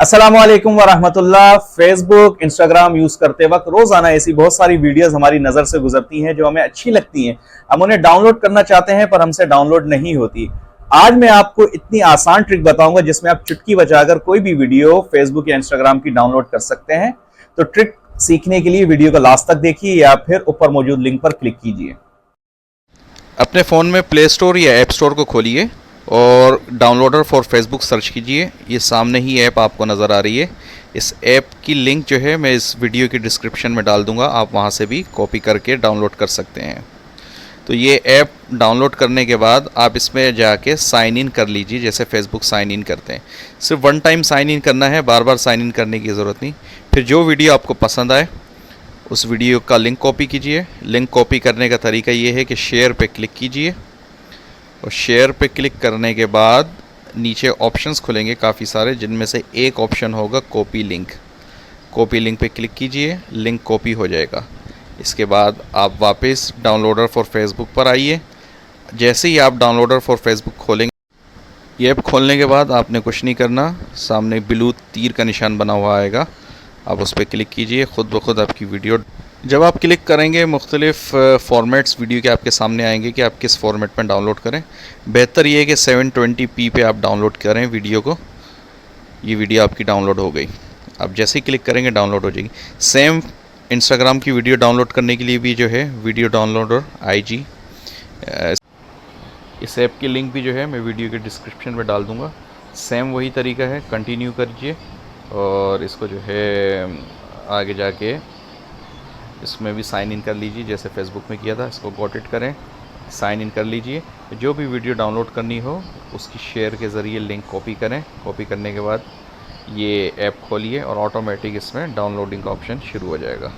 अस्सलाम वालेकुम वरहमतुल्लाह। Facebook Instagram use करते वक्त रोजाना ऐसी बहुत सारी वीडियोस हमारी नजर से गुजरती हैं जो हमें अच्छी लगती हैं। हम उन्हें डाउनलोड करना चाहते हैं पर हमसे डाउनलोड नहीं होती। आज मैं आपको इतनी आसान ट्रिक बताऊंगा जिसमें आप चुटकी बजाकर कोई भी वीडियो फेसबुक या इंस्टाग्राम की डाउनलोड कर सकते हैं। तो ट्रिक सीखने के लिए वीडियो को लास्ट तक देखिए या फिर ऊपर मौजूद लिंक पर क्लिक कीजिए। अपने फ़ोन में प्ले स्टोर या ऐप स्टोर को खोलिए और डाउनलोडर फॉर फेसबुक सर्च कीजिए। ये सामने ही ऐप आपको नज़र आ रही है। इस ऐप की लिंक जो है मैं इस वीडियो की डिस्क्रिप्शन में डाल दूंगा, आप वहाँ से भी कॉपी करके डाउनलोड कर सकते हैं। तो ये ऐप डाउनलोड करने के बाद आप इसमें जाके साइन इन कर लीजिए, जैसे फेसबुक साइन इन करते हैं। सिर्फ वन टाइम साइन इन करना है, बार बार साइन इन करने की ज़रूरत नहीं। फिर जो वीडियो आपको पसंद आए उस वीडियो का लिंक कॉपी कीजिए। लिंक कॉपी करने का तरीका ये है कि शेयर पे क्लिक कीजिए और शेयर पे क्लिक करने के बाद नीचे ऑप्शंस खुलेंगे काफ़ी सारे, जिनमें से एक ऑप्शन होगा कॉपी लिंक। कॉपी लिंक पे क्लिक कीजिए, लिंक कॉपी हो जाएगा। इसके बाद आप वापस डाउनलोडर फॉर फेसबुक पर आइए। जैसे ही आप डाउनलोडर फॉर फेसबुक खोलेंगे, ये ऐप खोलने के बाद आपने कुछ नहीं करना, सामने ब्लू तीर का निशान बना हुआ आएगा, आप उस पर क्लिक कीजिए। ख़ुद ब खुद आपकी वीडियो, जब आप क्लिक करेंगे मुख्तलिफ़ फॉर्मेट्स वीडियो के आपके सामने आएंगे कि आप किस फॉर्मेट में डाउनलोड करें। बेहतर ये है कि 720p पे आप डाउनलोड करें वीडियो को। ये वीडियो आपकी डाउनलोड हो गई। आप जैसे ही क्लिक करेंगे डाउनलोड हो जाएगी। सेम इंस्टाग्राम की वीडियो डाउनलोड करने के लिए भी जो है वीडियो डाउनलोडर IG, इस ऐप की लिंक भी जो है मैं वीडियो के डिस्क्रिप्शन में डाल दूँगा। सेम वही तरीका है, कंटिन्यू करिए और इसको जो है आगे जाके इसमें भी साइन इन कर लीजिए, जैसे फेसबुक में किया था। इसको गॉट इट करें, साइन इन कर लीजिए। जो भी वीडियो डाउनलोड करनी हो उसकी शेयर के ज़रिए लिंक कॉपी करें। कॉपी करने के बाद ये ऐप खोलिए और ऑटोमेटिक इसमें डाउनलोडिंग का ऑप्शन शुरू हो जाएगा।